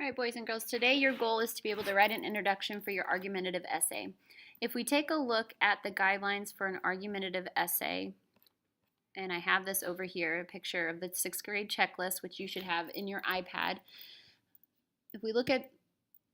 All right, boys and girls, today your goal is to be able to write an introduction for your argumentative essay. If we take a look at the guidelines for an argumentative essay, and I have this over here, a picture of the 6th grade checklist, which you should have in your iPad. If we look at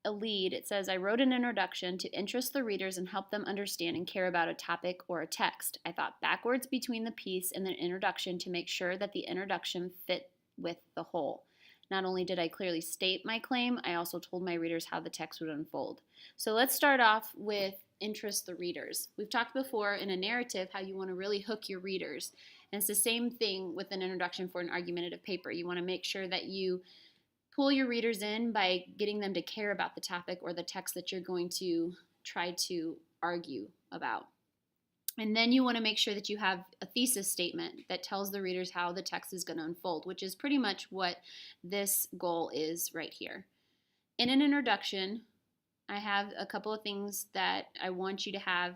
a lead, it says, I wrote an introduction to interest the readers and help them understand and care about a topic or a text. I thought backwards between the piece and the introduction to make sure that the introduction fit with the whole. Not only did I clearly state my claim, I also told my readers how the text would unfold. So let's start off with interest the readers. We've talked before in a narrative how you want to really hook your readers. And it's the same thing with an introduction for an argumentative paper. You want to make sure that you pull your readers in by getting them to care about the topic or the text that you're going to try to argue about. And then you want to make sure that you have a thesis statement that tells the readers how the text is going to unfold, which is pretty much what this goal is right here. In an introduction, I have a couple of things that I want you to have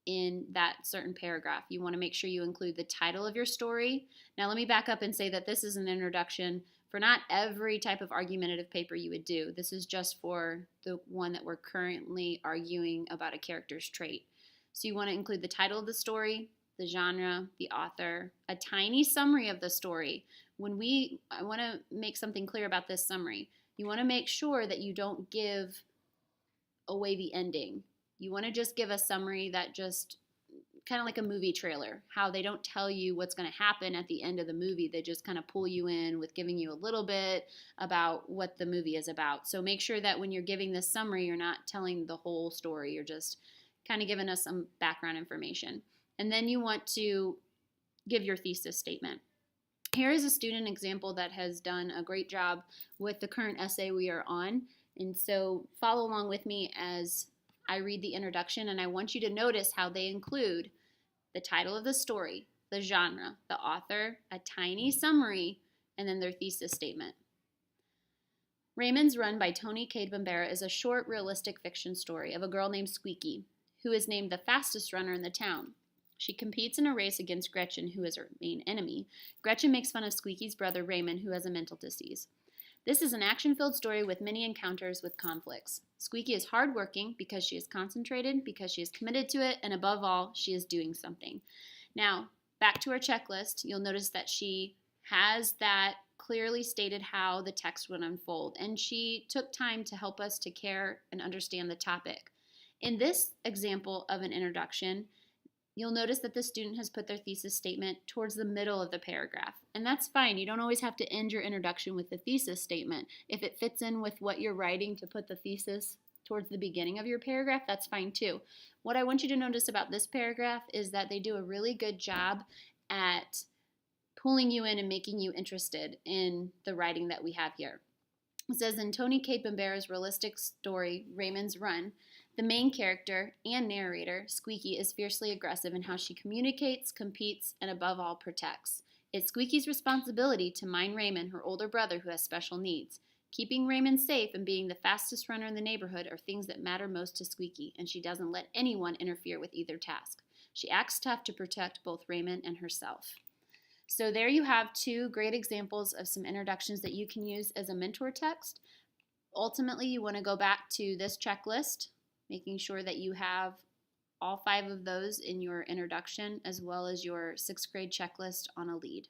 in that certain paragraph. You want to make sure you include the title of your story. Now let me back up and say that this is an introduction for not every type of argumentative paper you would do. This is just for the one that we're currently arguing about a character's trait. So you want to include the title of the story, the genre, the author, a tiny summary of the story. I want to make something clear about this summary. You want to make sure that you don't give away the ending. You want to just give a summary that just kind of like a movie trailer, how they don't tell you what's going to happen at the end of the movie. They just kind of pull you in with giving you a little bit about what the movie is about. So make sure that when you're giving this summary, you're not telling the whole story. You're just kind of giving us some background information. And then you want to give your thesis statement. Here is a student example that has done a great job with the current essay we are on. And so follow along with me as I read the introduction, and I want you to notice how they include the title of the story, the genre, the author, a tiny summary, and then their thesis statement. Raymond's Run by Toni Cade Bambara is a short, realistic fiction story of a girl named Squeaky, who is named the fastest runner in the town. She competes in a race against Gretchen, who is her main enemy. Gretchen makes fun of Squeaky's brother, Raymond, who has a mental disease. This is an action-filled story with many encounters with conflicts. Squeaky is hardworking because she is concentrated, because she is committed to it, and above all, she is doing something. Now, back to our checklist, you'll notice that she has that clearly stated how the text would unfold, and she took time to help us to care and understand the topic. In this example of an introduction, you'll notice that the student has put their thesis statement towards the middle of the paragraph. And that's fine. You don't always have to end your introduction with the thesis statement. If it fits in with what you're writing to put the thesis towards the beginning of your paragraph, that's fine too. What I want you to notice about this paragraph is that they do a really good job at pulling you in and making you interested in the writing that we have here. It says, in Toni Cade Bambara's realistic story, Raymond's Run, the main character and narrator, Squeaky, is fiercely aggressive in how she communicates, competes, and above all, protects. It's Squeaky's responsibility to mind Raymond, her older brother who has special needs. Keeping Raymond safe and being the fastest runner in the neighborhood are things that matter most to Squeaky, and she doesn't let anyone interfere with either task. She acts tough to protect both Raymond and herself. So there you have two great examples of some introductions that you can use as a mentor text. Ultimately, you want to go back to this checklist, making sure that you have all 5 of those in your introduction, as well as your 6th grade checklist on a lead.